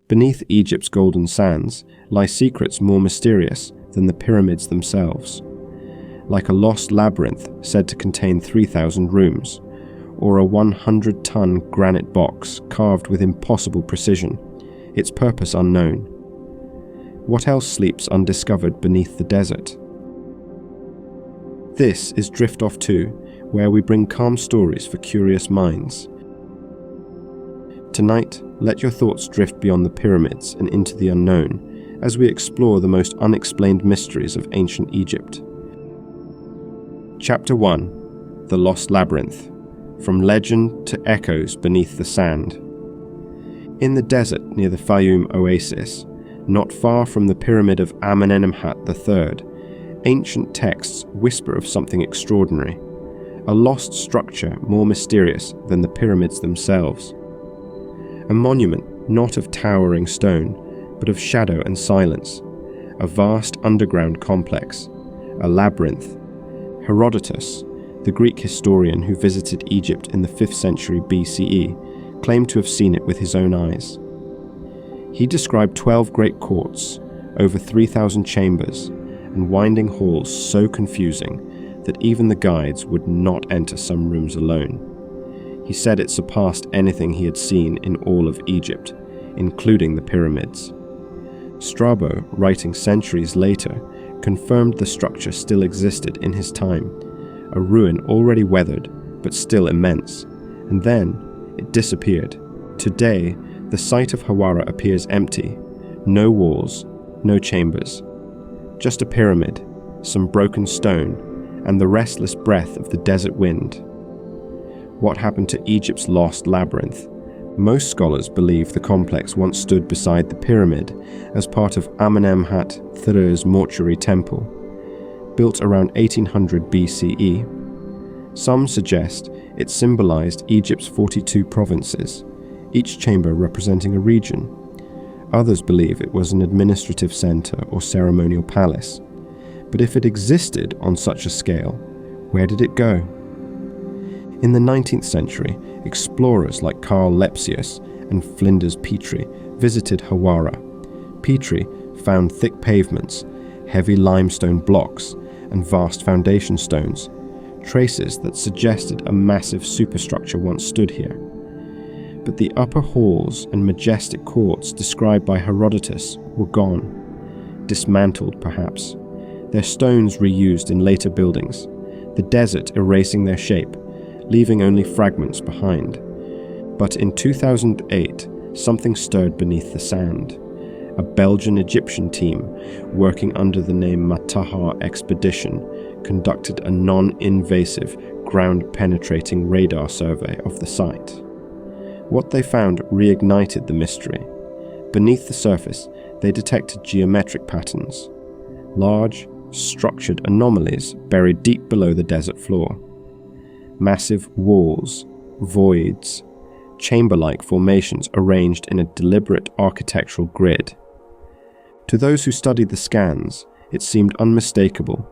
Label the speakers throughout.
Speaker 1: Beneath Egypt's golden sands lie secrets more mysterious than the pyramids themselves. Like a lost labyrinth said to contain 3,000 rooms, or a 100-ton granite box carved with impossible precision, its purpose unknown. What else sleeps undiscovered beneath the desert? This is Drift Off 2, where we bring calm stories for curious minds. Tonight, let your thoughts drift beyond the pyramids and into the unknown as we explore the most unexplained mysteries of ancient Egypt. Chapter 1: The Lost Labyrinth. From legend to echoes beneath the sand. In the desert near the Faiyum oasis, not far from the pyramid of Amenemhat III, ancient texts whisper of something extraordinary, a lost structure more mysterious than the pyramids themselves. A monument not of towering stone, but of shadow and silence, a vast underground complex, a labyrinth. Herodotus, the Greek historian who visited Egypt in the 5th century BCE, claimed to have seen it with his own eyes. He described 12 great courts, over 3,000 chambers, and winding halls so confusing that even the guides would not enter some rooms alone. He said it surpassed anything he had seen in all of Egypt, including the pyramids. Strabo, writing centuries later, confirmed the structure still existed in his time, a ruin already weathered but still immense, and then it disappeared. Today, the site of Hawara appears empty, no walls, no chambers, just a pyramid, some broken stone, and the restless breath of the desert wind. What happened to Egypt's lost labyrinth? Most scholars believe the complex once stood beside the pyramid as part of Amenemhat III's mortuary temple, built around 1800 BCE. Some suggest it symbolized Egypt's 42 provinces, each chamber representing a region. Others believe it was an administrative center or ceremonial palace. But if it existed on such a scale, where did it go? In the 19th century, explorers like Carl Lepsius and Flinders Petrie visited Hawara. Petrie found thick pavements, heavy limestone blocks, and vast foundation stones, traces that suggested a massive superstructure once stood here. But the upper halls and majestic courts described by Herodotus were gone, dismantled perhaps, their stones reused in later buildings, the desert erasing their shape, leaving only fragments behind. But in 2008, something stirred beneath the sand. A Belgian-Egyptian team, working under the name Matahar Expedition, conducted a non-invasive, ground-penetrating radar survey of the site. What they found reignited the mystery. Beneath the surface, they detected geometric patterns, large, structured anomalies buried deep below the desert floor. Massive walls, voids, chamber-like formations arranged in a deliberate architectural grid. To those who studied the scans, it seemed unmistakable.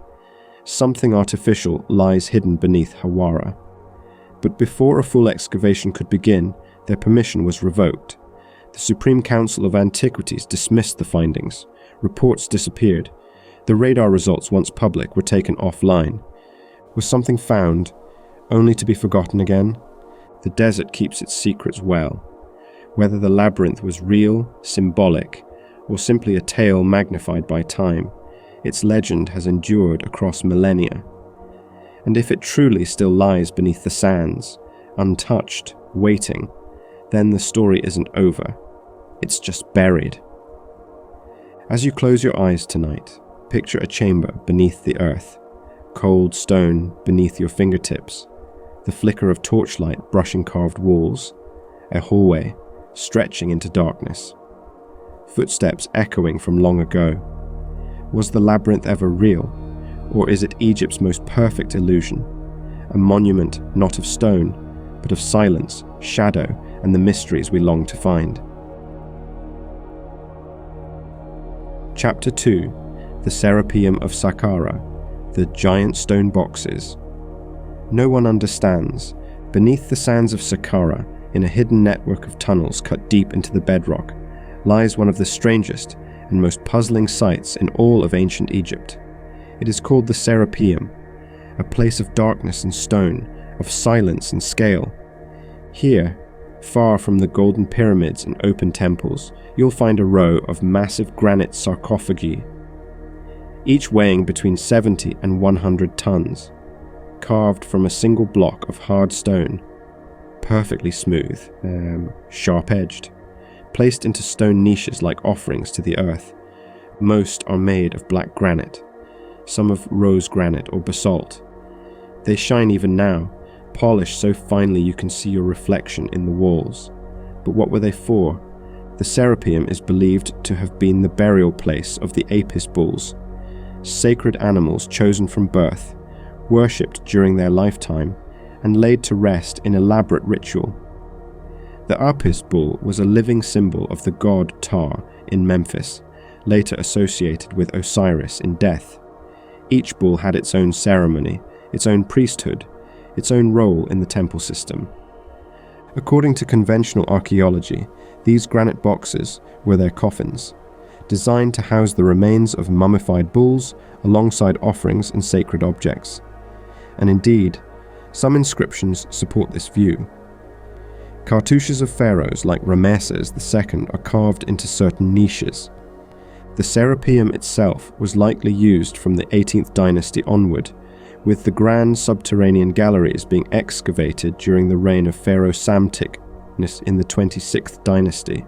Speaker 1: Something artificial lies hidden beneath Hawara. But before a full excavation could begin, their permission was revoked. The Supreme Council of Antiquities dismissed the findings. Reports disappeared. The radar results, once public, were taken offline. Was something found, only to be forgotten again? The desert keeps its secrets well. Whether the labyrinth was real, symbolic, or simply a tale magnified by time, its legend has endured across millennia. And if it truly still lies beneath the sands, untouched, waiting, then the story isn't over. It's just buried. As you close your eyes tonight, picture a chamber beneath the earth, cold stone beneath your fingertips, the flicker of torchlight brushing carved walls, a hallway stretching into darkness, footsteps echoing from long ago. Was the labyrinth ever real, or is it Egypt's most perfect illusion, a monument not of stone, but of silence, shadow, and the mysteries we long to find? Chapter 2: The Serapeum of Saqqara, the giant stone boxes. No one understands. Beneath the sands of Saqqara, in a hidden network of tunnels cut deep into the bedrock, lies one of the strangest and most puzzling sights in all of ancient Egypt. It is called the Serapeum, a place of darkness and stone, of silence and scale. Here, far from the golden pyramids and open temples, you'll find a row of massive granite sarcophagi, each weighing between 70 and 100 tons, carved from a single block of hard stone, perfectly smooth, sharp-edged, placed into stone niches like offerings to the earth. Most are made of black granite, some of rose granite or basalt. They shine even now, polished so finely you can see your reflection in the walls. But what were they for? The Serapeum is believed to have been the burial place of the Apis bulls, sacred animals chosen from birth, worshipped during their lifetime, and laid to rest in elaborate ritual. The Apis bull was a living symbol of the god Ptah in Memphis, later associated with Osiris in death. Each bull had its own ceremony, its own priesthood, its own role in the temple system. According to conventional archaeology, these granite boxes were their coffins, designed to house the remains of mummified bulls alongside offerings and sacred objects. And indeed, some inscriptions support this view. Cartouches of pharaohs like Ramesses II are carved into certain niches. The Serapeum itself was likely used from the 18th dynasty onward, with the grand subterranean galleries being excavated during the reign of Pharaoh Psamtik in the 26th dynasty.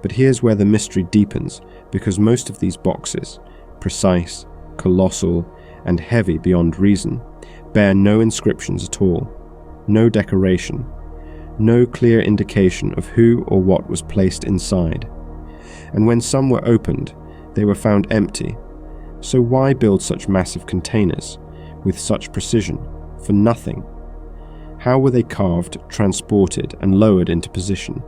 Speaker 1: But here's where the mystery deepens, because most of these boxes, precise, colossal, and heavy beyond reason, bear no inscriptions at all, no decoration, no clear indication of who or what was placed inside. And when some were opened, they were found empty. So why build such massive containers, with such precision, for nothing? How were they carved, transported, and lowered into position?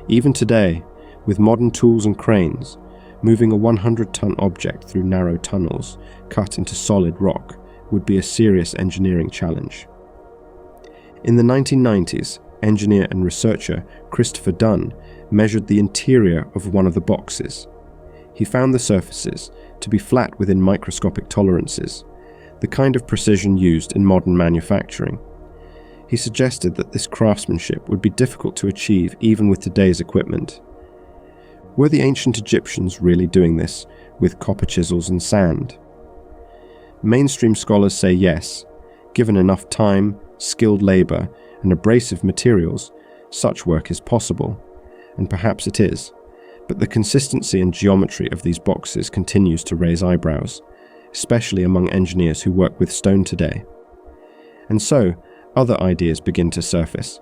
Speaker 1: Even today, with modern tools and cranes, moving a 100-ton object through narrow tunnels cut into solid rock would be a serious engineering challenge. In the 1990s, engineer and researcher Christopher Dunn measured the interior of one of the boxes. He found the surfaces to be flat within microscopic tolerances, the kind of precision used in modern manufacturing. He suggested that this craftsmanship would be difficult to achieve even with today's equipment. Were the ancient Egyptians really doing this with copper chisels and sand? Mainstream scholars say yes. Given enough time, skilled labor, and abrasive materials, such work is possible, and perhaps it is. But the consistency and geometry of these boxes continues to raise eyebrows, especially among engineers who work with stone today. And so, other ideas begin to surface.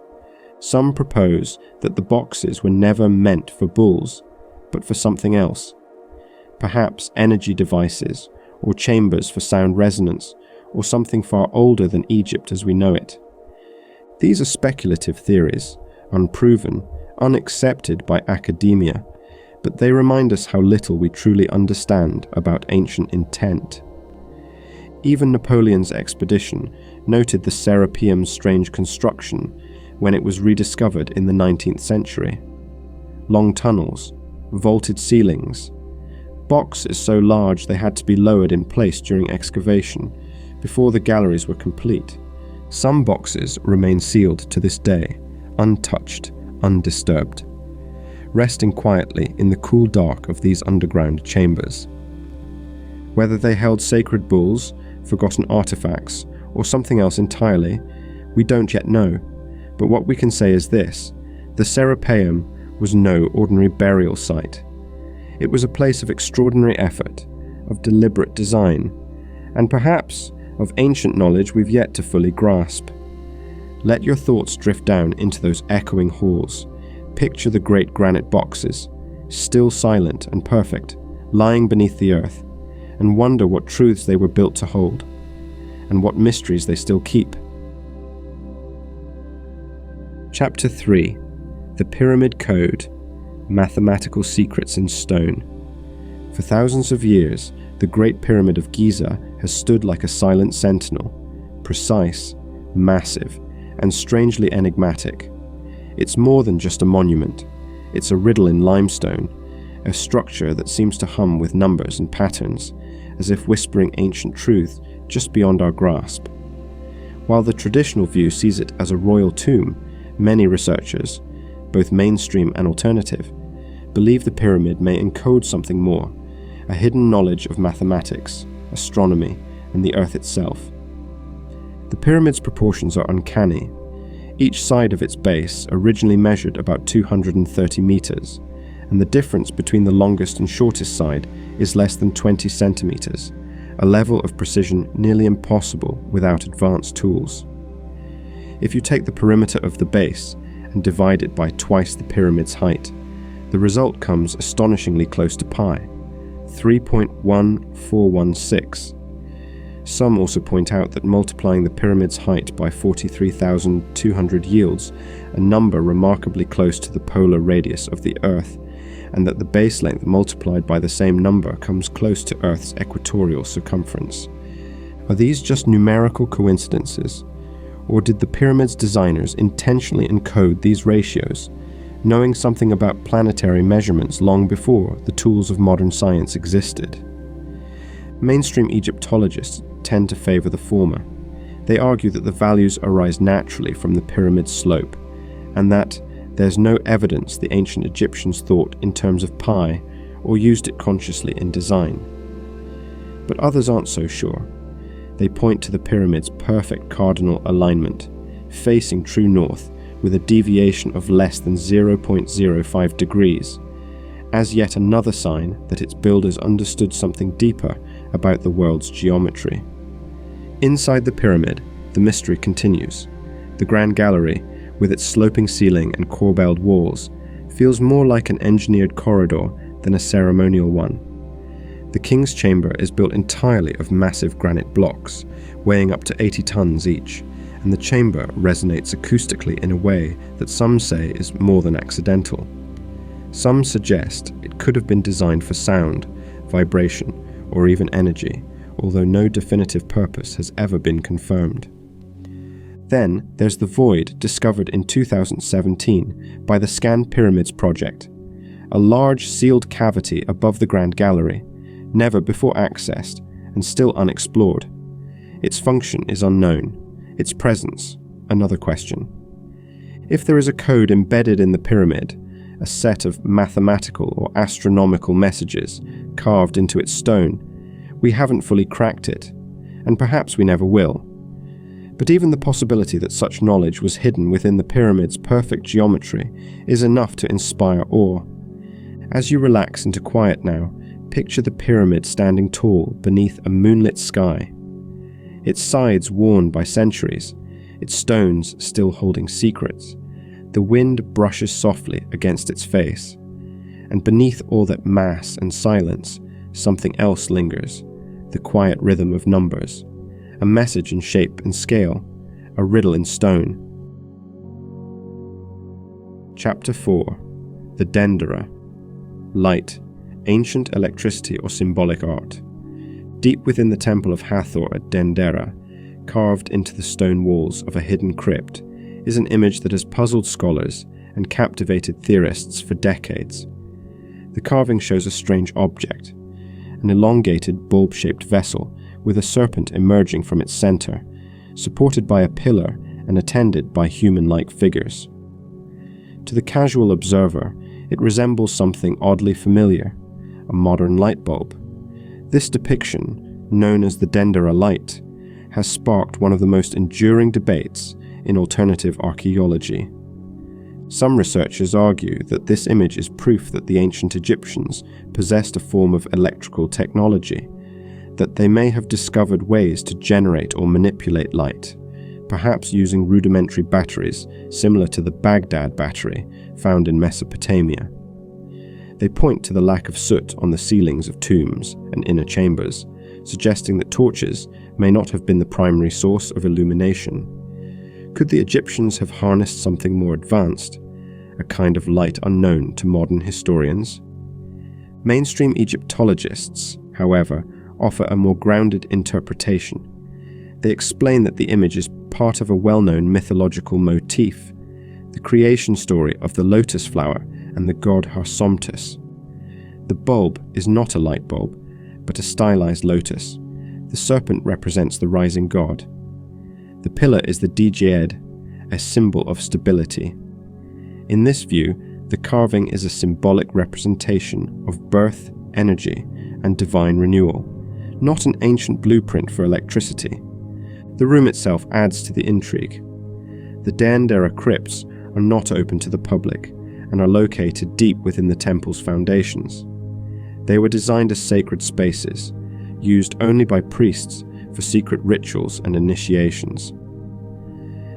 Speaker 1: Some propose that the boxes were never meant for bulls, but for something else. Perhaps energy devices, or chambers for sound resonance, or something far older than Egypt as we know it. These are speculative theories, unproven, unaccepted by academia, but they remind us how little we truly understand about ancient intent. Even Napoleon's expedition noted the Serapeum's strange construction when it was rediscovered in the 19th century. Long tunnels, vaulted ceilings, boxes so large they had to be lowered in place during excavation before the galleries were complete. Some boxes remain sealed to this day, untouched, undisturbed, resting quietly in the cool dark of these underground chambers. Whether they held sacred bulls, forgotten artifacts, or something else entirely, we don't yet know. But what we can say is this: the Serapeum was no ordinary burial site. It was a place of extraordinary effort, of deliberate design, and perhaps of ancient knowledge we've yet to fully grasp. Let your thoughts drift down into those echoing halls. Picture the great granite boxes, still silent and perfect, lying beneath the earth, and wonder what truths they were built to hold, and what mysteries they still keep. Chapter 3: The Pyramid Code, Mathematical Secrets in Stone. For thousands of years, the Great Pyramid of Giza has stood like a silent sentinel, precise, massive, and strangely enigmatic. It's more than just a monument. It's a riddle in limestone, a structure that seems to hum with numbers and patterns, as if whispering ancient truth just beyond our grasp. While the traditional view sees it as a royal tomb, many researchers, both mainstream and alternative, believe the pyramid may encode something more, a hidden knowledge of mathematics, astronomy, and the Earth itself. The pyramid's proportions are uncanny. Each side of its base originally measured about 230 meters, and the difference between the longest and shortest side is less than 20 centimeters, a level of precision nearly impossible without advanced tools. If you take the perimeter of the base and divide it by twice the pyramid's height, the result comes astonishingly close to pi, 3.1416. Some also point out that multiplying the pyramid's height by 43,200 yields a number remarkably close to the polar radius of the Earth, and that the base length multiplied by the same number comes close to Earth's equatorial circumference. Are these just numerical coincidences, or did the pyramid's designers intentionally encode these ratios, knowing something about planetary measurements long before the tools of modern science existed? Mainstream Egyptologists tend to favor the former. They argue that the values arise naturally from the pyramid's slope, and that there's no evidence the ancient Egyptians thought in terms of pi or used it consciously in design. But others aren't so sure. They point to the pyramid's perfect cardinal alignment, facing true north with a deviation of less than 0.05 degrees, as yet another sign that its builders understood something deeper about the world's geometry. Inside the pyramid, the mystery continues. The Grand Gallery, with its sloping ceiling and corbelled walls, feels more like an engineered corridor than a ceremonial one. The King's Chamber is built entirely of massive granite blocks, weighing up to 80 tons each, and the chamber resonates acoustically in a way that some say is more than accidental. Some suggest it could have been designed for sound, vibration, or even energy, although no definitive purpose has ever been confirmed. Then there's the void discovered in 2017 by the Scan Pyramids project, a large sealed cavity above the Grand Gallery, never before accessed and still unexplored. Its function is unknown, its presence another question. If there is a code embedded in the pyramid, a set of mathematical or astronomical messages carved into its stone, we haven't fully cracked it, and perhaps we never will. But even the possibility that such knowledge was hidden within the pyramid's perfect geometry is enough to inspire awe. As you relax into quiet now, picture the pyramid standing tall beneath a moonlit sky. Its sides worn by centuries, its stones still holding secrets. The wind brushes softly against its face, and beneath all that mass and silence, something else lingers, the quiet rhythm of numbers, a message in shape and scale, a riddle in stone. Chapter 4. The Dendera. Light, ancient electricity or symbolic art. Deep within the temple of Hathor at Dendera, carved into the stone walls of a hidden crypt, is an image that has puzzled scholars and captivated theorists for decades. The carving shows a strange object, an elongated bulb-shaped vessel with a serpent emerging from its center, supported by a pillar and attended by human-like figures. To the casual observer, it resembles something oddly familiar, a modern light bulb. This depiction, known as the Dendera light, has sparked one of the most enduring debates in alternative archaeology. Some researchers argue that this image is proof that the ancient Egyptians possessed a form of electrical technology, that they may have discovered ways to generate or manipulate light, perhaps using rudimentary batteries similar to the Baghdad battery found in Mesopotamia. They point to the lack of soot on the ceilings of tombs and inner chambers, suggesting that torches may not have been the primary source of illumination. Could the Egyptians have harnessed something more advanced, a kind of light unknown to modern historians? Mainstream Egyptologists, however, offer a more grounded interpretation. They explain that the image is part of a well-known mythological motif, the creation story of the lotus flower and the god Harsomtus. The bulb is not a light bulb, but a stylized lotus. The serpent represents the rising god. The pillar is the Djed, a symbol of stability. In this view, the carving is a symbolic representation of birth, energy, and divine renewal, not an ancient blueprint for electricity. The room itself adds to the intrigue. The Dendera crypts are not open to the public and are located deep within the temple's foundations. They were designed as sacred spaces, used only by priests for secret rituals and initiations.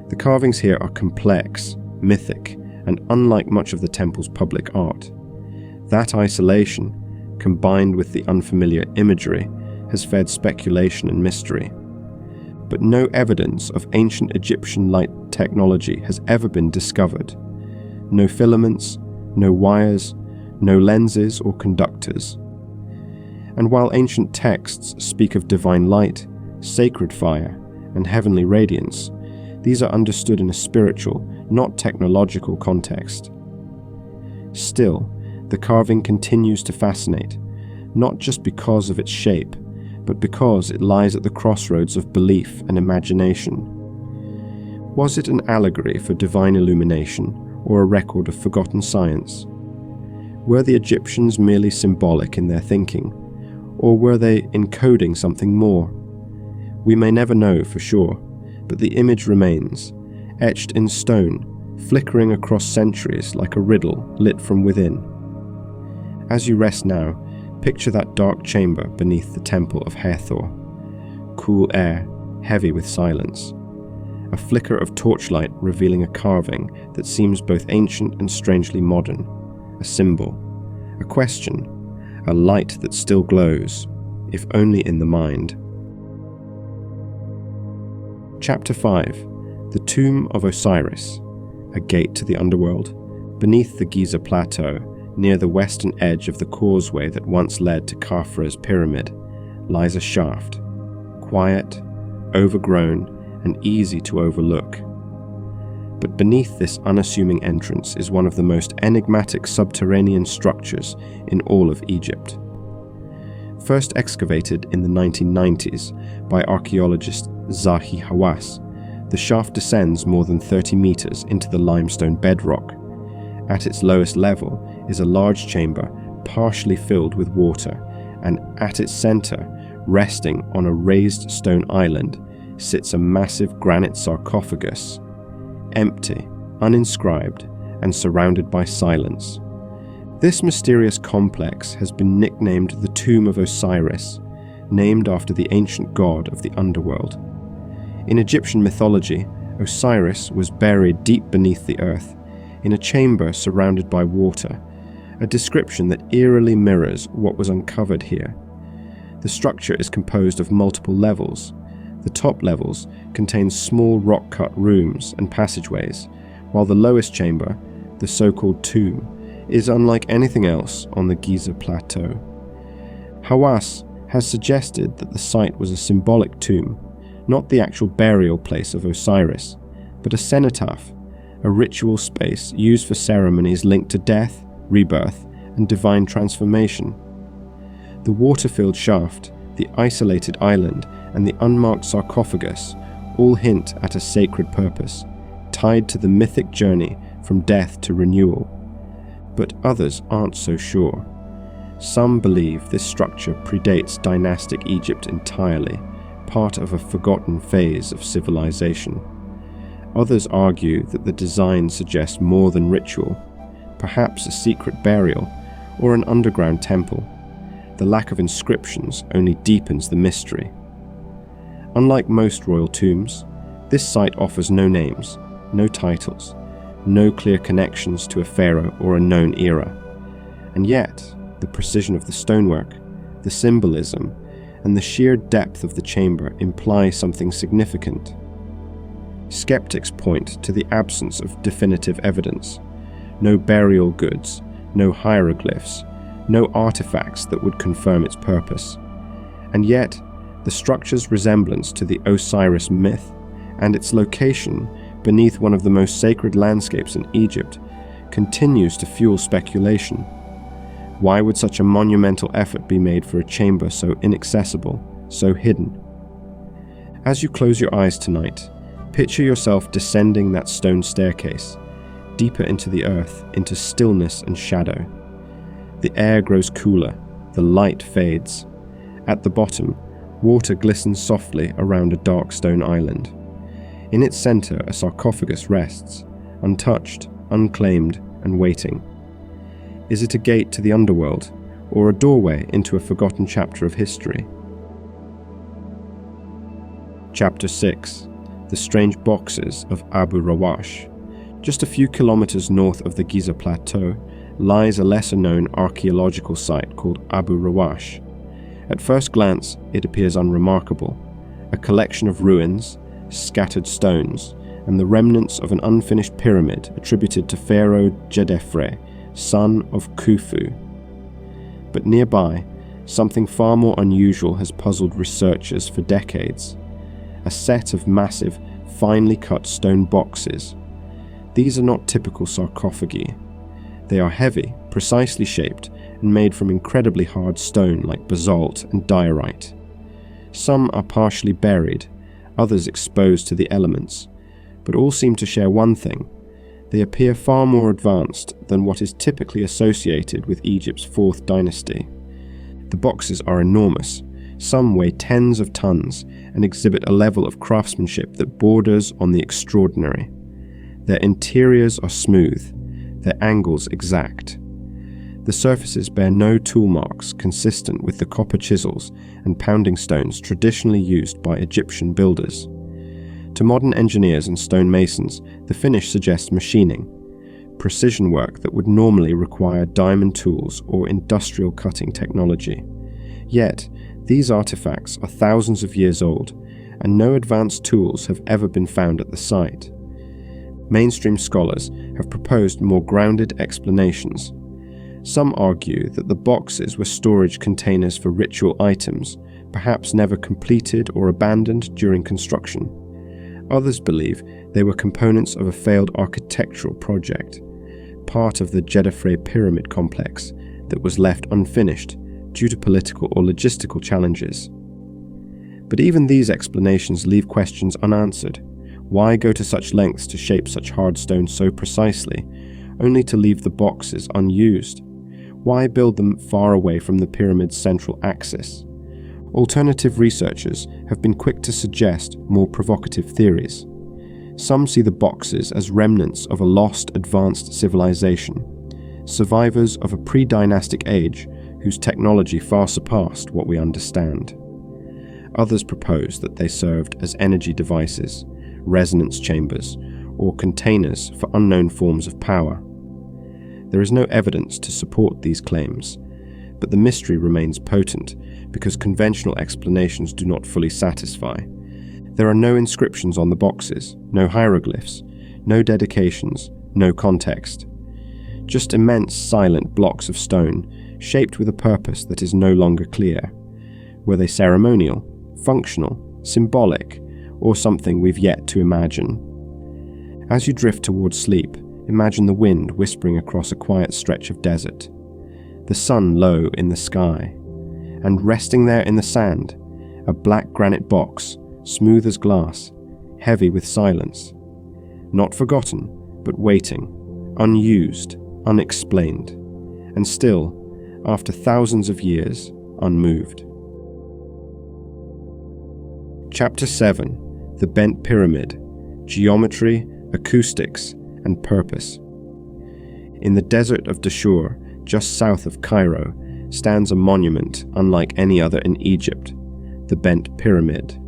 Speaker 1: The carvings here are complex, mythic, and unlike much of the temple's public art. That isolation, combined with the unfamiliar imagery, has fed speculation and mystery. But no evidence of ancient Egyptian light technology has ever been discovered. No filaments, no wires, no lenses or conductors. And while ancient texts speak of divine light, sacred fire, and heavenly radiance, these are understood in a spiritual, not technological context. Still, the carving continues to fascinate, not just because of its shape, but because it lies at the crossroads of belief and imagination. Was it an allegory for divine illumination, or a record of forgotten science? Were the Egyptians merely symbolic in their thinking, or were they encoding something more? We may never know for sure, but the image remains, etched in stone, flickering across centuries like a riddle lit from within. As you rest now, picture that dark chamber beneath the temple of Hathor. Cool air, heavy with silence. A flicker of torchlight revealing a carving that seems both ancient and strangely modern. A symbol, a question, a light that still glows, if only in the mind. Chapter 5. The Tomb of Osiris, a gate to the Underworld. Beneath the Giza Plateau, near the western edge of the causeway that once led to Khafra's pyramid, lies a shaft, quiet, overgrown, and easy to overlook. But beneath this unassuming entrance is one of the most enigmatic subterranean structures in all of Egypt. First excavated in the 1990s by archaeologist Zahi Hawass, the shaft descends more than 30 meters into the limestone bedrock. At its lowest level is a large chamber partially filled with water, and at its center, resting on a raised stone island, sits a massive granite sarcophagus, empty, uninscribed, and surrounded by silence. This mysterious complex has been nicknamed the Tomb of Osiris, named after the ancient god of the underworld. In Egyptian mythology, Osiris was buried deep beneath the earth, in a chamber surrounded by water, a description that eerily mirrors what was uncovered here. The structure is composed of multiple levels. The top levels contain small rock-cut rooms and passageways, while the lowest chamber, the so-called tomb, is unlike anything else on the Giza Plateau. Hawass has suggested that the site was a symbolic tomb, not the actual burial place of Osiris, but a cenotaph, a ritual space used for ceremonies linked to death, rebirth, and divine transformation. The water-filled shaft, the isolated island, and the unmarked sarcophagus all hint at a sacred purpose, tied to the mythic journey from death to renewal. But others aren't so sure. Some believe this structure predates dynastic Egypt entirely, part of a forgotten phase of civilization. Others argue that the design suggests more than ritual, perhaps a secret burial or an underground temple. The lack of inscriptions only deepens the mystery. Unlike most royal tombs, this site offers no names, no titles, no clear connections to a pharaoh or a known era. And yet, the precision of the stonework, the symbolism, and the sheer depth of the chamber imply something significant. Skeptics point to the absence of definitive evidence. No burial goods, no hieroglyphs, no artifacts that would confirm its purpose. And yet, the structure's resemblance to the Osiris myth and its location beneath one of the most sacred landscapes in Egypt continues to fuel speculation. Why would such a monumental effort be made for a chamber so inaccessible, so hidden? As you close your eyes tonight, picture yourself descending that stone staircase, deeper into the earth, into stillness and shadow. The air grows cooler, the light fades. At the bottom, water glistens softly around a dark stone island. In its center, a sarcophagus rests, untouched, unclaimed, and waiting. Is it a gate to the underworld, or a doorway into a forgotten chapter of history? Chapter 6. The Strange Boxes of Abu Rawash. Just a few kilometers north of the Giza Plateau lies a lesser-known archaeological site called Abu Rawash. At first glance, it appears unremarkable. A collection of ruins, scattered stones, and the remnants of an unfinished pyramid attributed to Pharaoh Djedefre, son of Khufu. But nearby, something far more unusual has puzzled researchers for decades. A set of massive, finely cut stone boxes. These are not typical sarcophagi. They are heavy, precisely shaped, and made from incredibly hard stone like basalt and diorite. Some are partially buried, others exposed to the elements, but all seem to share one thing. They appear far more advanced than what is typically associated with Egypt's 4th dynasty. The boxes are enormous. Some weigh tens of tons and exhibit a level of craftsmanship that borders on the extraordinary. Their interiors are smooth, their angles exact. The surfaces bear no tool marks consistent with the copper chisels and pounding stones traditionally used by Egyptian builders. To modern engineers and stonemasons, the finish suggests machining, precision work that would normally require diamond tools or industrial cutting technology. Yet, these artifacts are thousands of years old, and no advanced tools have ever been found at the site. Mainstream scholars have proposed more grounded explanations. Some argue that the boxes were storage containers for ritual items, perhaps never completed or abandoned during construction. Others believe they were components of a failed architectural project, part of the Djedefre pyramid complex that was left unfinished due to political or logistical challenges. But even these explanations leave questions unanswered. Why go to such lengths to shape such hard stone so precisely, only to leave the boxes unused? Why build them far away from the pyramid's central axis? Alternative researchers have been quick to suggest more provocative theories. Some see the boxes as remnants of a lost advanced civilization, survivors of a pre-dynastic age whose technology far surpassed what we understand. Others propose that they served as energy devices, resonance chambers, or containers for unknown forms of power. There is no evidence to support these claims, but the mystery remains potent because conventional explanations do not fully satisfy. There are no inscriptions on the boxes, no hieroglyphs, no dedications, no context. Just immense silent blocks of stone, shaped with a purpose that is no longer clear. Were they ceremonial, functional, symbolic, or something we've yet to imagine? As you drift towards sleep, imagine the wind whispering across a quiet stretch of desert, the sun low in the sky, and resting there in the sand, a black granite box, smooth as glass, heavy with silence. Not forgotten, but waiting, unused, unexplained, and still, after thousands of years, unmoved. Chapter 7. The Bent Pyramid, Geometry, Acoustics, and Purpose. In the desert of Dashur, just south of Cairo, stands a monument unlike any other in Egypt, the Bent Pyramid.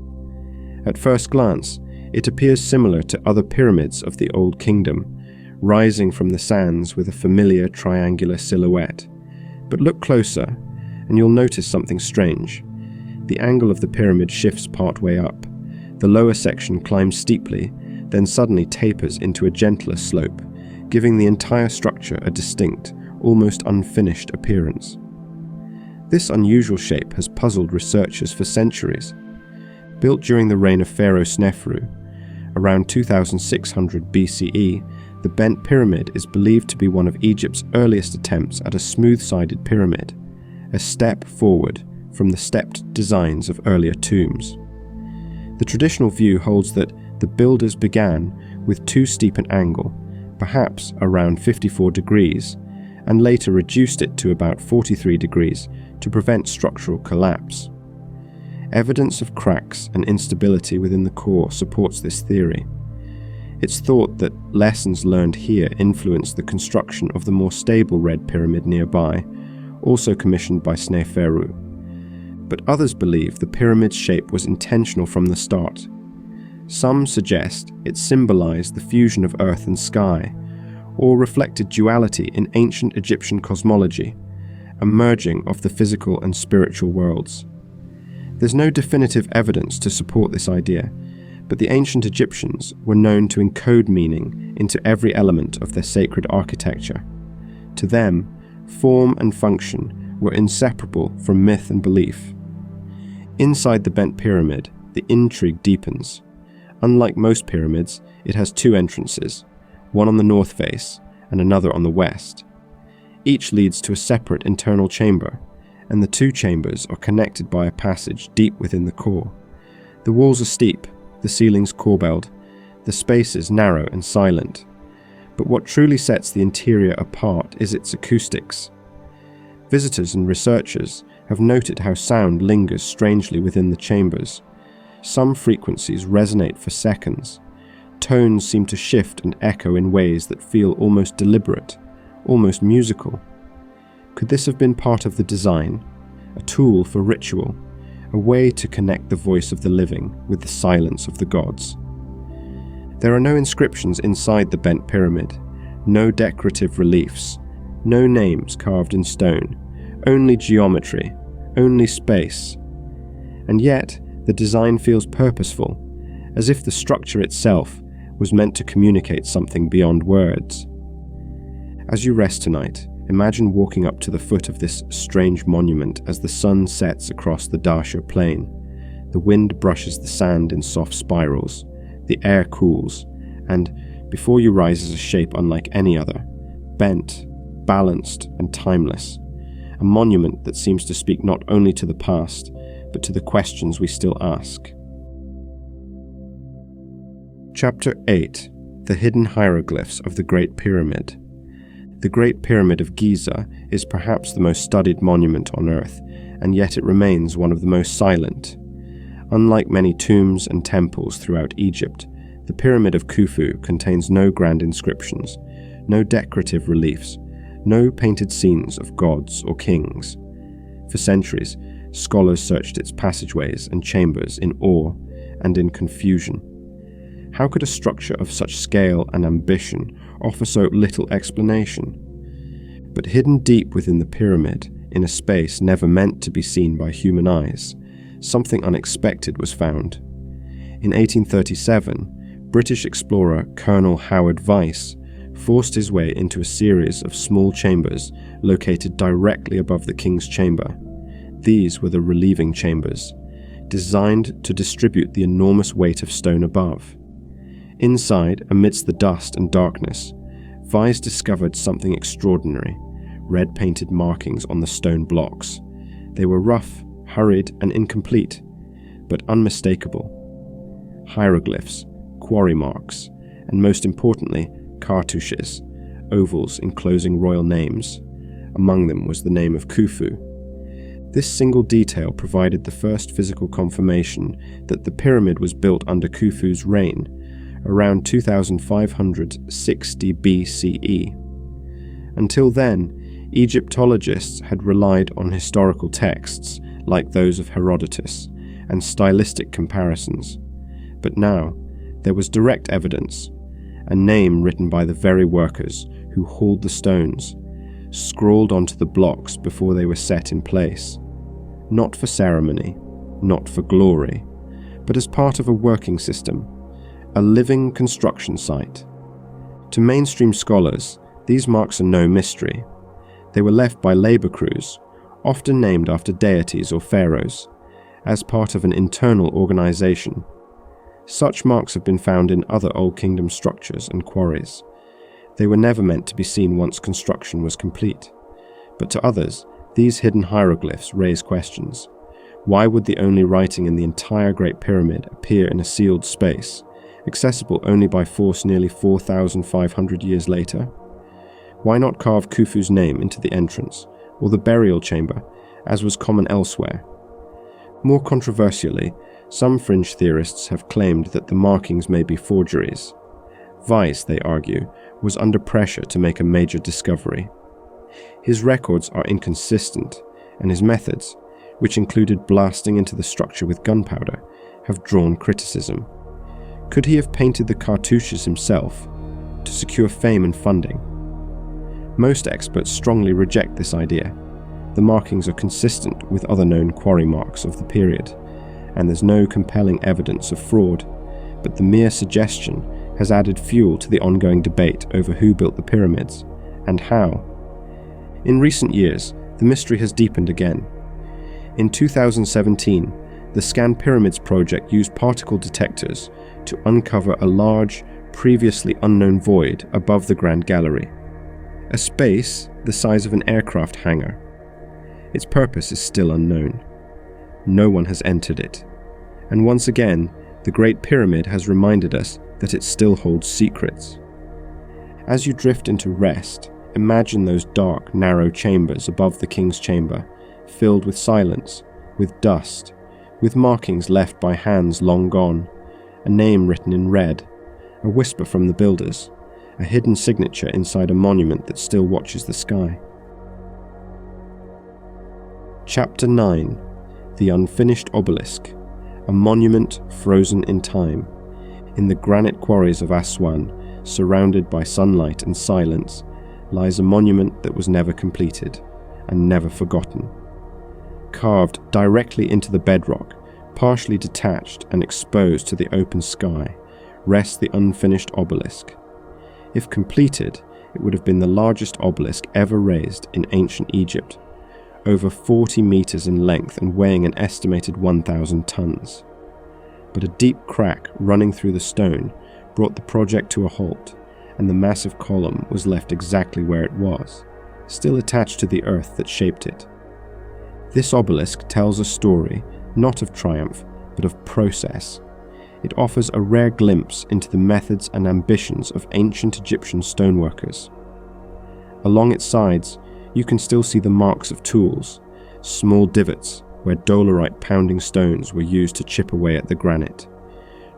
Speaker 1: At first glance, it appears similar to other pyramids of the Old Kingdom, rising from the sands with a familiar triangular silhouette. But look closer, and you'll notice something strange. The angle of the pyramid shifts partway up. The lower section climbs steeply, then suddenly tapers into a gentler slope, giving the entire structure a distinct, almost unfinished appearance. This unusual shape has puzzled researchers for centuries. Built during the reign of Pharaoh Snefru, around 2600 BCE, the bent pyramid is believed to be one of Egypt's earliest attempts at a smooth-sided pyramid, a step forward from the stepped designs of earlier tombs. The traditional view holds that the builders began with too steep an angle, perhaps around 54 degrees, and later reduced it to about 43 degrees to prevent structural collapse. Evidence of cracks and instability within the core supports this theory. It's thought that lessons learned here influenced the construction of the more stable red pyramid nearby, also commissioned by Sneferu. But others believe the pyramid's shape was intentional from the start. Some suggest it symbolized the fusion of earth and sky, or reflected duality in ancient Egyptian cosmology, a merging of the physical and spiritual worlds. There's no definitive evidence to support this idea, but the ancient Egyptians were known to encode meaning into every element of their sacred architecture. To them, form and function were inseparable from myth and belief. Inside the bent pyramid, the intrigue deepens. Unlike most pyramids, it has two entrances, one on the north face and another on the west. Each leads to a separate internal chamber, and the two chambers are connected by a passage deep within the core. The walls are steep, the ceilings corbelled, the spaces narrow and silent. But what truly sets the interior apart is its acoustics. Visitors and researchers have noted how sound lingers strangely within the chambers. Some frequencies resonate for seconds. Tones seem to shift and echo in ways that feel almost deliberate, almost musical. Could this have been part of the design, a tool for ritual, a way to connect the voice of the living with the silence of the gods? There are no inscriptions inside the bent pyramid, no decorative reliefs, no names carved in stone, only geometry, only space. And yet, the design feels purposeful, as if the structure itself was meant to communicate something beyond words. As you rest tonight, imagine walking up to the foot of this strange monument as the sun sets across the Darsha plain. The wind brushes the sand in soft spirals, the air cools, and before you rises a shape unlike any other, bent, balanced, and timeless. A monument that seems to speak not only to the past, but to the questions we still ask. Chapter 8. The Hidden Hieroglyphs of the Great Pyramid. The Great Pyramid of Giza is perhaps the most studied monument on Earth, and yet it remains one of the most silent. Unlike many tombs and temples throughout Egypt, the Pyramid of Khufu contains no grand inscriptions, no decorative reliefs, no painted scenes of gods or kings. For centuries, scholars searched its passageways and chambers in awe and in confusion. How could a structure of such scale and ambition offer so little explanation? But hidden deep within the pyramid, in a space never meant to be seen by human eyes, something unexpected was found. In 1837, British explorer Colonel Howard Vyse forced his way into a series of small chambers located directly above the king's chamber. These were the relieving chambers, designed to distribute the enormous weight of stone above. Inside, amidst the dust and darkness, Vyse discovered something extraordinary: red-painted markings on the stone blocks. They were rough, hurried, and incomplete, but unmistakable. Hieroglyphs, quarry marks, and most importantly, cartouches, ovals enclosing royal names. Among them was the name of Khufu. This single detail provided the first physical confirmation that the pyramid was built under Khufu's reign, around 2560 BCE. Until then, Egyptologists had relied on historical texts like those of Herodotus and stylistic comparisons. But now, there was direct evidence, a name written by the very workers who hauled the stones, scrawled onto the blocks before they were set in place. Not for ceremony, not for glory, but as part of a working system, a living construction site. To mainstream scholars, these marks are no mystery. They were left by labor crews, often named after deities or pharaohs, as part of an internal organization. Such marks have been found in other Old Kingdom structures and quarries. They were never meant to be seen once construction was complete. But to others, these hidden hieroglyphs raise questions. Why would the only writing in the entire Great Pyramid appear in a sealed space, accessible only by force nearly 4,500 years later? Why not carve Khufu's name into the entrance, or the burial chamber, as was common elsewhere? More controversially, some fringe theorists have claimed that the markings may be forgeries. Weiss, they argue, was under pressure to make a major discovery. His records are inconsistent, and his methods, which included blasting into the structure with gunpowder, have drawn criticism. Could he have painted the cartouches himself to secure fame and funding? Most experts strongly reject this idea. The markings are consistent with other known quarry marks of the period, and there's no compelling evidence of fraud, but the mere suggestion has added fuel to the ongoing debate over who built the pyramids, and how. In recent years, the mystery has deepened again. In 2017, the Scan Pyramids project used particle detectors to uncover a large, previously unknown void above the Grand Gallery. A space the size of an aircraft hangar. Its purpose is still unknown. No one has entered it. And once again, the Great Pyramid has reminded us that it still holds secrets. As you drift into rest, imagine those dark, narrow chambers above the King's Chamber, filled with silence, with dust, with markings left by hands long gone, a name written in red, a whisper from the builders, a hidden signature inside a monument that still watches the sky. Chapter 9. The Unfinished Obelisk, a monument frozen in time. In the granite quarries of Aswan, surrounded by sunlight and silence, lies a monument that was never completed and never forgotten. Carved directly into the bedrock, partially detached and exposed to the open sky, rests the unfinished obelisk. If completed, it would have been the largest obelisk ever raised in ancient Egypt, over 40 meters in length and weighing an estimated 1,000 tons. But a deep crack running through the stone brought the project to a halt, and the massive column was left exactly where it was, still attached to the earth that shaped it. This obelisk tells a story not of triumph, but of process. It offers a rare glimpse into the methods and ambitions of ancient Egyptian stoneworkers. Along its sides, you can still see the marks of tools, small divots where dolerite pounding stones were used to chip away at the granite.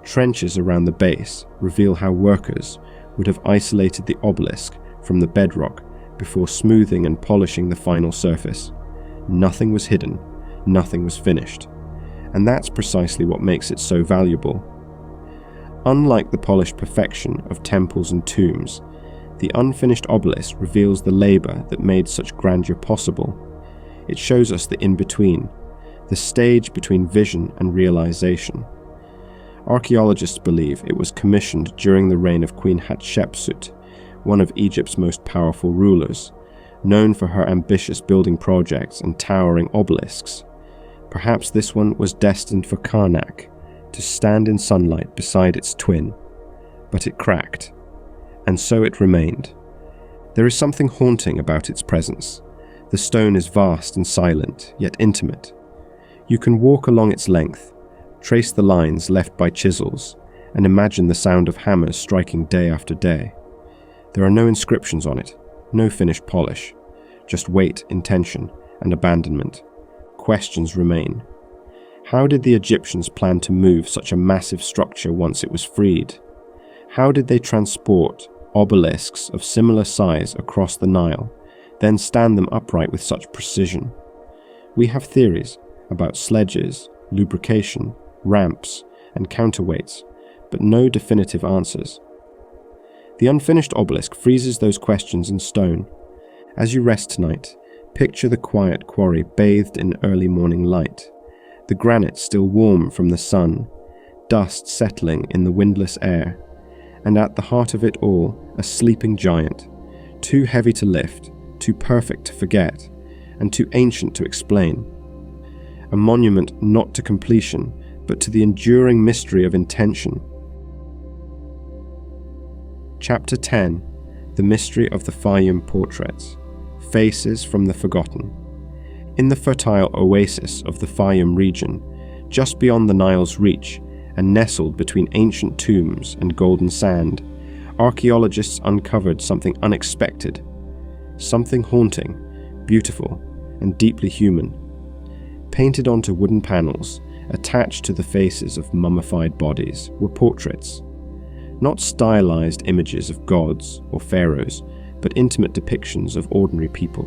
Speaker 1: Trenches around the base reveal how workers would have isolated the obelisk from the bedrock before smoothing and polishing the final surface. Nothing was hidden, nothing was finished, and that's precisely what makes it so valuable. Unlike the polished perfection of temples and tombs, the unfinished obelisk reveals the labor that made such grandeur possible. It shows us the in-between, the stage between vision and realization. Archaeologists believe it was commissioned during the reign of Queen Hatshepsut, one of Egypt's most powerful rulers, known for her ambitious building projects and towering obelisks. Perhaps this one was destined for Karnak, to stand in sunlight beside its twin, but it cracked, and so it remained. There is something haunting about its presence. The stone is vast and silent, yet intimate. You can walk along its length, trace the lines left by chisels, and imagine the sound of hammers striking day after day. There are no inscriptions on it, no finished polish, just weight, intention, and abandonment. Questions remain. How did the Egyptians plan to move such a massive structure once it was freed? How did they transport obelisks of similar size across the Nile, then stand them upright with such precision? We have theories about sledges, lubrication, ramps, and counterweights, but no definitive answers. The unfinished obelisk freezes those questions in stone. As you rest tonight, picture the quiet quarry bathed in early morning light, the granite still warm from the sun, dust settling in the windless air, and at the heart of it all, a sleeping giant, too heavy to lift, too perfect to forget, and too ancient to explain. A monument not to completion, but to the enduring mystery of intention. Chapter 10. The mystery of the Faiyum portraits, faces from the forgotten. In the fertile oasis of the Faiyum region, just beyond the Nile's reach and nestled between ancient tombs and golden sand, archaeologists uncovered something unexpected, something haunting, beautiful, and deeply human. Painted onto wooden panels, attached to the faces of mummified bodies, were portraits. Not stylized images of gods or pharaohs, but intimate depictions of ordinary people,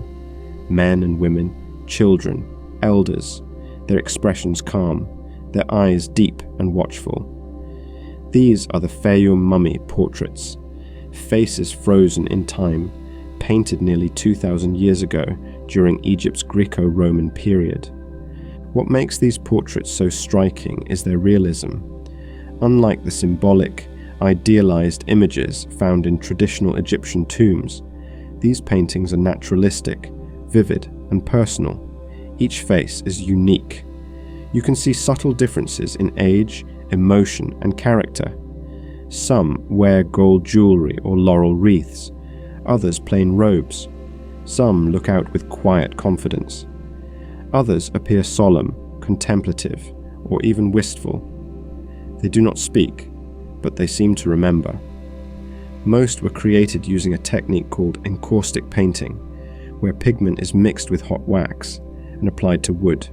Speaker 1: men and women, children, elders, their expressions calm, their eyes deep and watchful. These are the Faiyum mummy portraits, faces frozen in time, painted nearly 2,000 years ago during Egypt's Greco-Roman period. What makes these portraits so striking is their realism. Unlike the symbolic, idealized images found in traditional Egyptian tombs, these paintings are naturalistic, vivid, and personal. Each face is unique. You can see subtle differences in age, emotion, and character. Some wear gold jewelry or laurel wreaths, others plain robes. Some look out with quiet confidence. Others appear solemn, contemplative, or even wistful. They do not speak, but they seem to remember. Most were created using a technique called encaustic painting, where pigment is mixed with hot wax and applied to wood.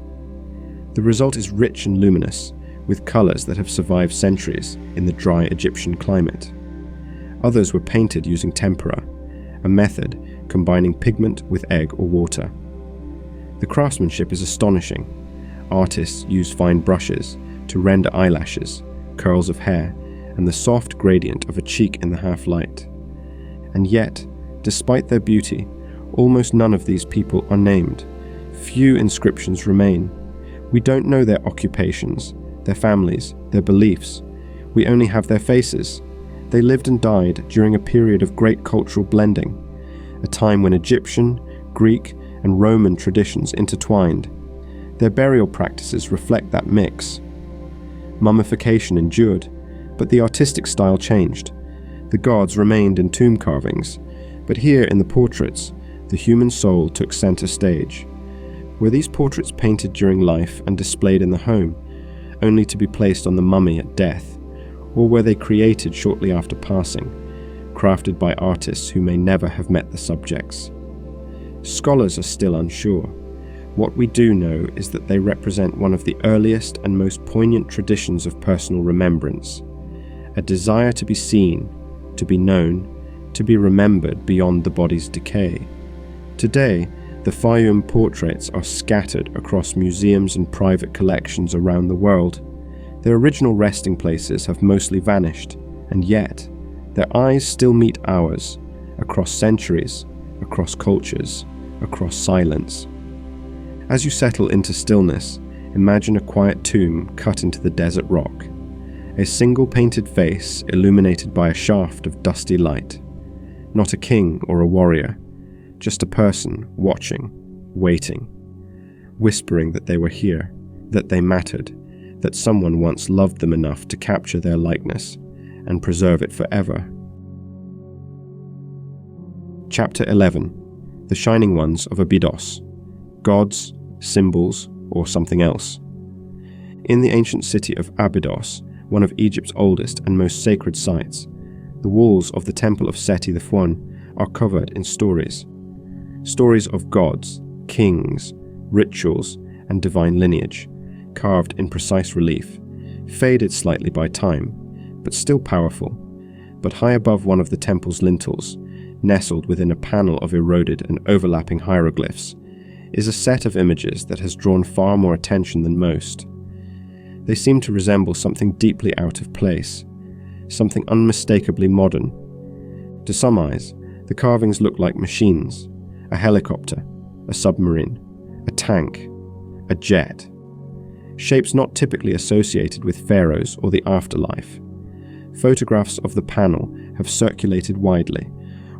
Speaker 1: The result is rich and luminous, with colors that have survived centuries in the dry Egyptian climate. Others were painted using tempera, a method combining pigment with egg or water. The craftsmanship is astonishing. Artists use fine brushes to render eyelashes, curls of hair, and the soft gradient of a cheek in the half-light. And yet, despite their beauty, almost none of these people are named. Few inscriptions remain. We don't know their occupations, their families, their beliefs. We only have their faces. They lived and died during a period of great cultural blending, a time when Egyptian, Greek, and Roman traditions intertwined. Their burial practices reflect that mix. Mummification endured, but the artistic style changed. The gods remained in tomb carvings, but here in the portraits, the human soul took center stage. Were these portraits painted during life and displayed in the home, only to be placed on the mummy at death, or were they created shortly after passing, crafted by artists who may never have met the subjects? Scholars are still unsure. What we do know is that they represent one of the earliest and most poignant traditions of personal remembrance, a desire to be seen, to be known, to be remembered beyond the body's decay. Today, the Faiyum portraits are scattered across museums and private collections around the world. Their original resting places have mostly vanished, and yet, their eyes still meet ours, across centuries, across cultures, across silence. As you settle into stillness, imagine a quiet tomb cut into the desert rock. A single painted face illuminated by a shaft of dusty light. Not a king or a warrior, just a person watching, waiting, whispering that they were here, that they mattered, that someone once loved them enough to capture their likeness and preserve it forever. Chapter 11. The Shining Ones of Abydos. Gods, symbols, or something else. In the ancient city of Abydos, one of Egypt's oldest and most sacred sites, the walls of the temple of Seti the Faun are covered in stories. Stories of gods, kings, rituals, and divine lineage, carved in precise relief, faded slightly by time, but still powerful. But high above one of the temple's lintels, nestled within a panel of eroded and overlapping hieroglyphs, is a set of images that has drawn far more attention than most. They seem to resemble something deeply out of place, something unmistakably modern. To some eyes, the carvings look like machines, a helicopter, a submarine, a tank, a jet. Shapes not typically associated with pharaohs or the afterlife. Photographs of the panel have circulated widely,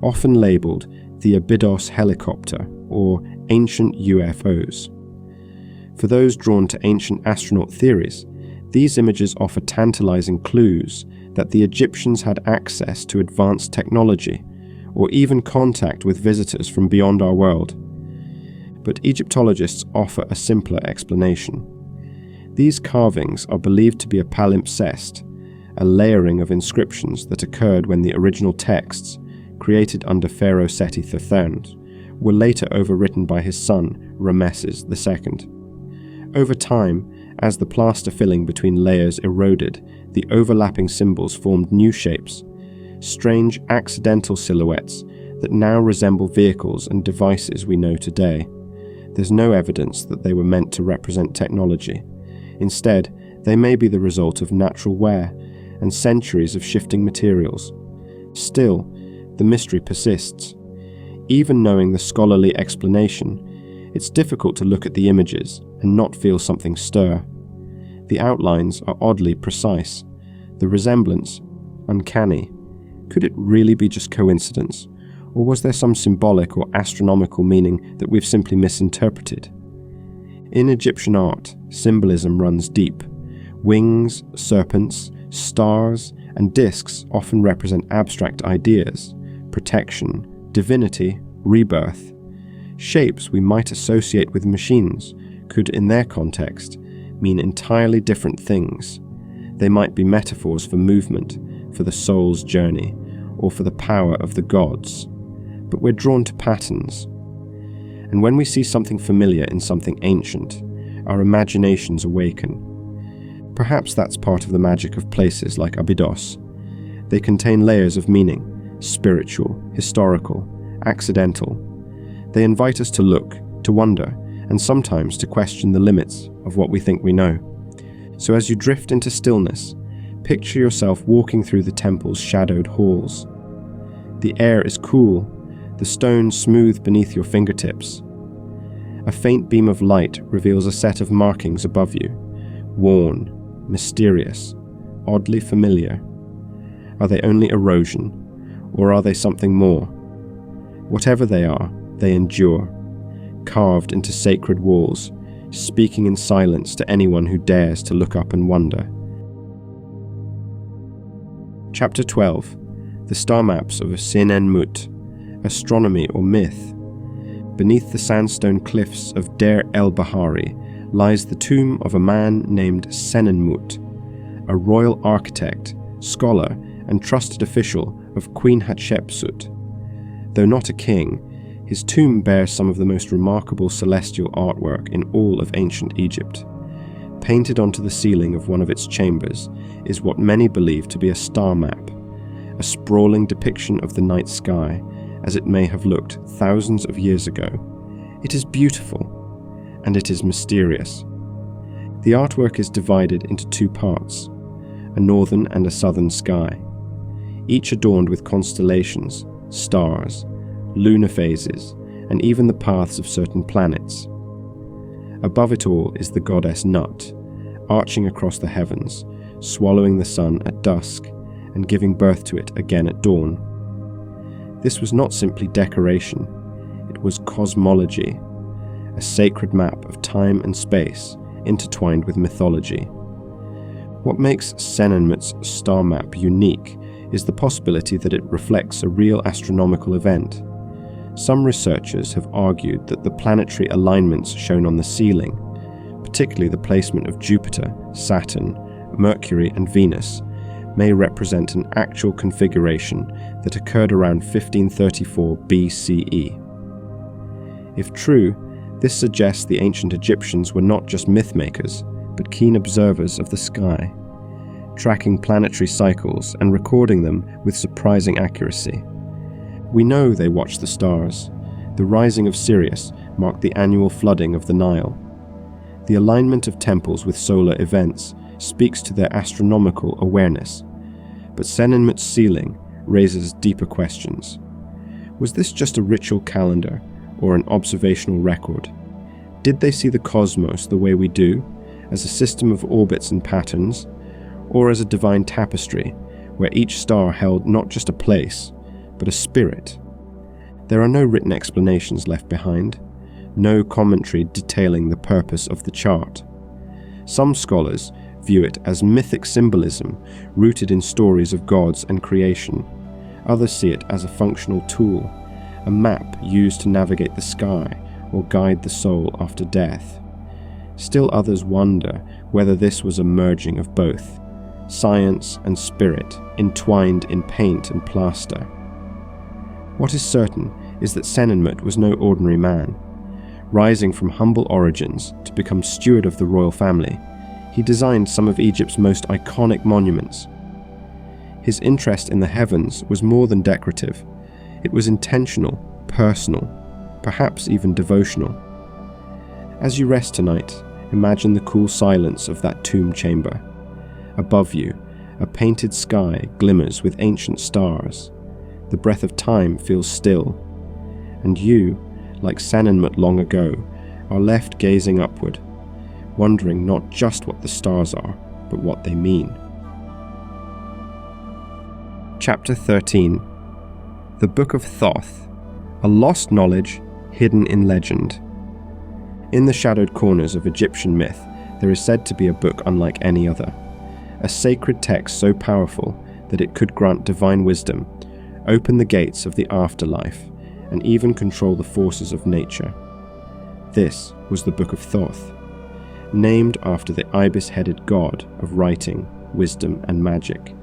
Speaker 1: often labelled the Abydos helicopter or ancient UFOs. For those drawn to ancient astronaut theories, these images offer tantalizing clues that the Egyptians had access to advanced technology, or even contact with visitors from beyond our world. But Egyptologists offer a simpler explanation. These carvings are believed to be a palimpsest, a layering of inscriptions that occurred when the original texts, created under Pharaoh Seti III, were later overwritten by his son, Rameses II. Over time, as the plaster filling between layers eroded, the overlapping symbols formed new shapes, strange accidental silhouettes that now resemble vehicles and devices we know today. There's no evidence that they were meant to represent technology. Instead, they may be the result of natural wear and centuries of shifting materials. Still, the mystery persists. Even knowing the scholarly explanation, it's difficult to look at the images and not feel something stir. The outlines are oddly precise, the resemblance uncanny. Could it really be just coincidence, or was there some symbolic or astronomical meaning that we've simply misinterpreted? In Egyptian art, symbolism runs deep. Wings, serpents, stars, and discs often represent abstract ideas, protection, divinity, rebirth. Shapes we might associate with machines could, in their context, mean entirely different things. They might be metaphors for movement, for the soul's journey, or for the power of the gods. But we're drawn to patterns. And when we see something familiar in something ancient, our imaginations awaken. Perhaps that's part of the magic of places like Abydos. They contain layers of meaning, spiritual, historical, accidental. They invite us to look, to wonder, and sometimes to question the limits of what we think we know. So as you drift into stillness, picture yourself walking through the temple's shadowed halls. The air is cool, the stone smooth beneath your fingertips. A faint beam of light reveals a set of markings above you, worn, mysterious, oddly familiar. Are they only erosion, or are they something more? Whatever they are, they endure, carved into sacred walls, speaking in silence to anyone who dares to look up and wonder. Chapter 12. The Star Maps of Senenmut, Astronomy or Myth. Beneath the sandstone cliffs of Deir el-Bahari lies the tomb of a man named Senenmut, a royal architect, scholar, and trusted official of Queen Hatshepsut. Though not a king, his tomb bears some of the most remarkable celestial artwork in all of ancient Egypt. Painted onto the ceiling of one of its chambers is what many believe to be a star map, a sprawling depiction of the night sky as it may have looked thousands of years ago. It is beautiful, and it is mysterious. The artwork is divided into two parts, a northern and a southern sky, each adorned with constellations, stars, lunar phases, and even the paths of certain planets. Above it all is the goddess Nut, arching across the heavens, swallowing the sun at dusk, and giving birth to it again at dawn. This was not simply decoration, it was cosmology, a sacred map of time and space intertwined with mythology. What makes Senenmut's star map unique is the possibility that it reflects a real astronomical event. Some researchers have argued that the planetary alignments shown on the ceiling, particularly the placement of Jupiter, Saturn, Mercury, and Venus, may represent an actual configuration that occurred around 1534 BCE. If true, this suggests the ancient Egyptians were not just mythmakers, but keen observers of the sky, tracking planetary cycles and recording them with surprising accuracy. We know they watched the stars. The rising of Sirius marked the annual flooding of the Nile. The alignment of temples with solar events speaks to their astronomical awareness, but Senenmut's ceiling raises deeper questions. Was this just a ritual calendar or an observational record? Did they see the cosmos the way we do, as a system of orbits and patterns, or as a divine tapestry where each star held not just a place, but a spirit? There are no written explanations left behind, no commentary detailing the purpose of the chart. Some scholars view it as mythic symbolism rooted in stories of gods and creation. Others see it as a functional tool, a map used to navigate the sky or guide the soul after death. Still others wonder whether this was a merging of both, science and spirit entwined in paint and plaster. What is certain is that Senenmut was no ordinary man. Rising from humble origins to become steward of the royal family, he designed some of Egypt's most iconic monuments. His interest in the heavens was more than decorative. It was intentional, personal, perhaps even devotional. As you rest tonight, imagine the cool silence of that tomb chamber. Above you, a painted sky glimmers with ancient stars. The breath of time feels still, and you, like Senenmut long ago, are left gazing upward, wondering not just what the stars are, but what they mean. Chapter 13. The Book of Thoth, a lost knowledge hidden in legend. In the shadowed corners of Egyptian myth, there is said to be a book unlike any other, a sacred text so powerful that it could grant divine wisdom, open the gates of the afterlife, and even control the forces of nature. This was the Book of Thoth, named after the ibis-headed god of writing, wisdom, and magic.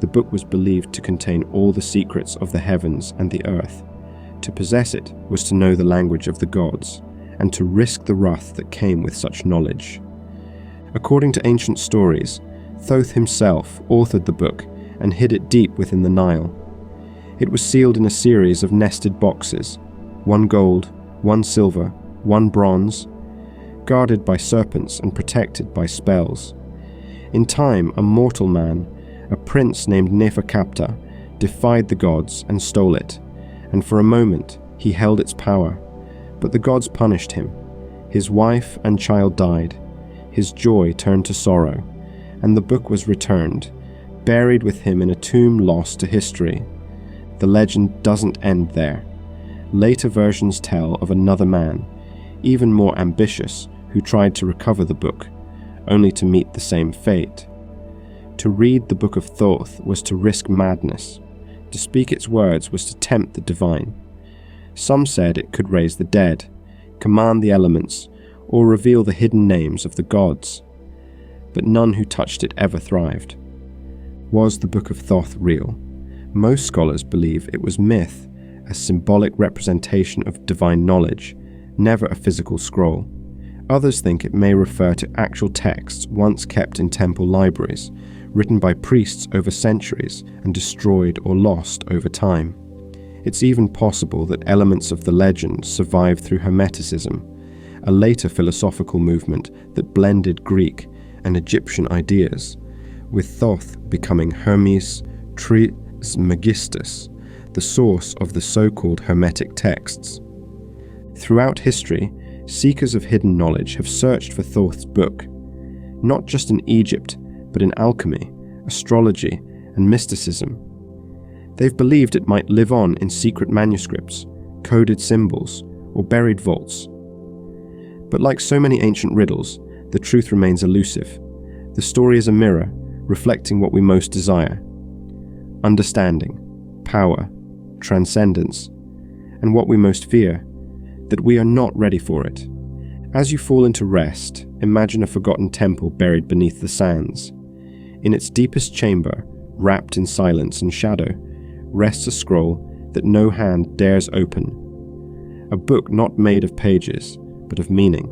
Speaker 1: The book was believed to contain all the secrets of the heavens and the earth. To possess it was to know the language of the gods, and to risk the wrath that came with such knowledge. According to ancient stories, Thoth himself authored the book and hid it deep within the Nile. It was sealed in a series of nested boxes, one gold, one silver, one bronze, guarded by serpents and protected by spells. In time, a mortal man, a prince named Neferkaptah, defied the gods and stole it, and for a moment he held its power. But the gods punished him. His wife and child died. His joy turned to sorrow, and the book was returned, buried with him in a tomb lost to history. The legend doesn't end there. Later versions tell of another man, even more ambitious, who tried to recover the book, only to meet the same fate. To read the Book of Thoth was to risk madness. To speak its words was to tempt the divine. Some said it could raise the dead, command the elements, or reveal the hidden names of the gods. But none who touched it ever thrived. Was the Book of Thoth real? Most scholars believe it was myth, a symbolic representation of divine knowledge, never a physical scroll. Others think it may refer to actual texts once kept in temple libraries, written by priests over centuries and destroyed or lost over time. It's even possible that elements of the legend survived through Hermeticism, a later philosophical movement that blended Greek and Egyptian ideas, with Thoth becoming Hermes Trismegistus, the source of the so-called Hermetic texts. Throughout history, seekers of hidden knowledge have searched for Thoth's book, not just in Egypt, but in alchemy, astrology, and mysticism. They've believed it might live on in secret manuscripts, coded symbols, or buried vaults. But like so many ancient riddles, the truth remains elusive. The story is a mirror, reflecting what we most desire: understanding, power, transcendence, and what we most fear, that we are not ready for it. As you fall into rest, imagine a forgotten temple buried beneath the sands. In its deepest chamber, wrapped in silence and shadow, rests a scroll that no hand dares open. A book not made of pages, but of meaning.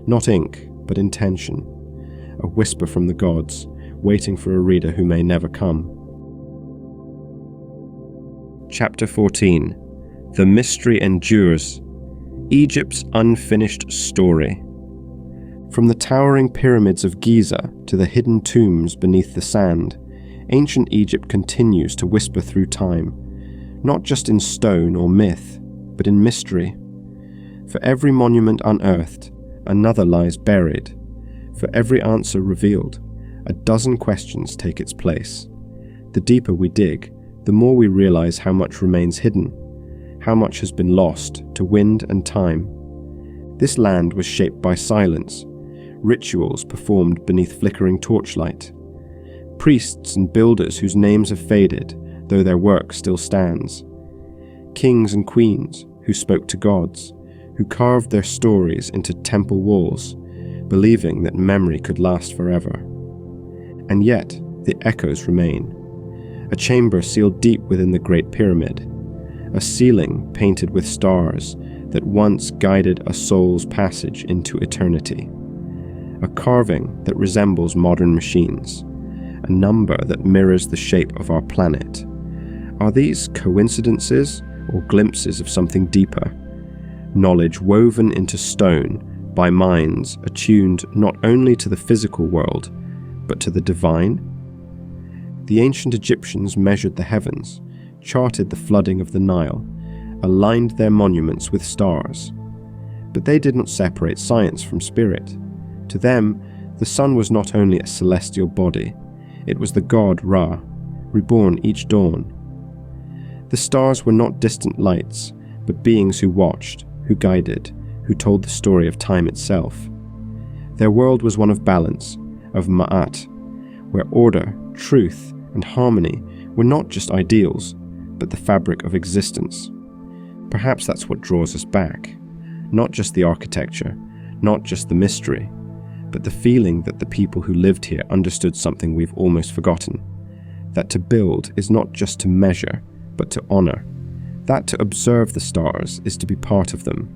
Speaker 1: Not ink, but intention. A whisper from the gods, waiting for a reader who may never come. Chapter 14. The Mystery Endures. Egypt's Unfinished Story. From the towering pyramids of Giza to the hidden tombs beneath the sand, ancient Egypt continues to whisper through time, not just in stone or myth, but in mystery. For every monument unearthed, another lies buried. For every answer revealed, a dozen questions take its place. The deeper we dig, the more we realize how much remains hidden, how much has been lost to wind and time. This land was shaped by silence, rituals performed beneath flickering torchlight, priests and builders whose names have faded, though their work still stands. Kings and queens who spoke to gods, who carved their stories into temple walls, believing that memory could last forever. And yet, the echoes remain. A chamber sealed deep within the Great Pyramid, a ceiling painted with stars that once guided a soul's passage into eternity, a carving that resembles modern machines, a number that mirrors the shape of our planet. Are these coincidences or glimpses of something deeper? Knowledge woven into stone by minds attuned not only to the physical world, but to the divine? The ancient Egyptians measured the heavens, charted the flooding of the Nile, aligned their monuments with stars. But they did not separate science from spirit. To them, the sun was not only a celestial body, it was the god Ra, reborn each dawn. The stars were not distant lights, but beings who watched, who guided, who told the story of time itself. Their world was one of balance, of ma'at, where order, truth, and harmony were not just ideals, but the fabric of existence. Perhaps that's what draws us back. Not just the architecture, not just the mystery, but the feeling that the people who lived here understood something we've almost forgotten. That to build is not just to measure, but to honor. That to observe the stars is to be part of them.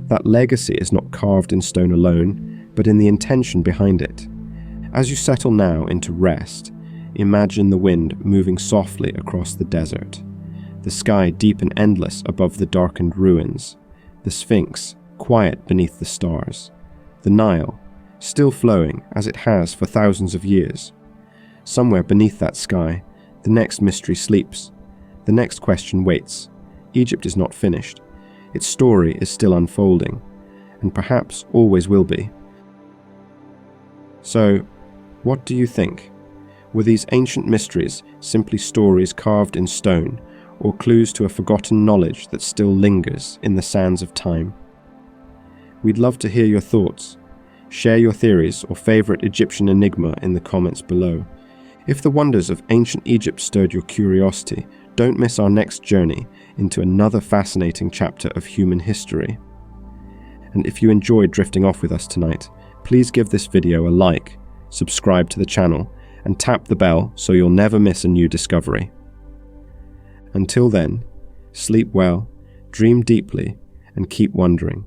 Speaker 1: That legacy is not carved in stone alone, but in the intention behind it. As you settle now into rest, imagine the wind moving softly across the desert, the sky deep and endless above the darkened ruins, the Sphinx quiet beneath the stars, the Nile still flowing as it has for thousands of years. Somewhere beneath that sky, the next mystery sleeps, the next question waits. Egypt is not finished. Its story is still unfolding, and perhaps always will be. So, what do you think? Were these ancient mysteries simply stories carved in stone, or clues to a forgotten knowledge that still lingers in the sands of time? We'd love to hear your thoughts. Share your theories or favourite Egyptian enigma in the comments below. If the wonders of ancient Egypt stirred your curiosity, don't miss our next journey into another fascinating chapter of human history. And if you enjoyed drifting off with us tonight, please give this video a like, subscribe to the channel, and tap the bell so you'll never miss a new discovery. Until then, sleep well, dream deeply, and keep wondering.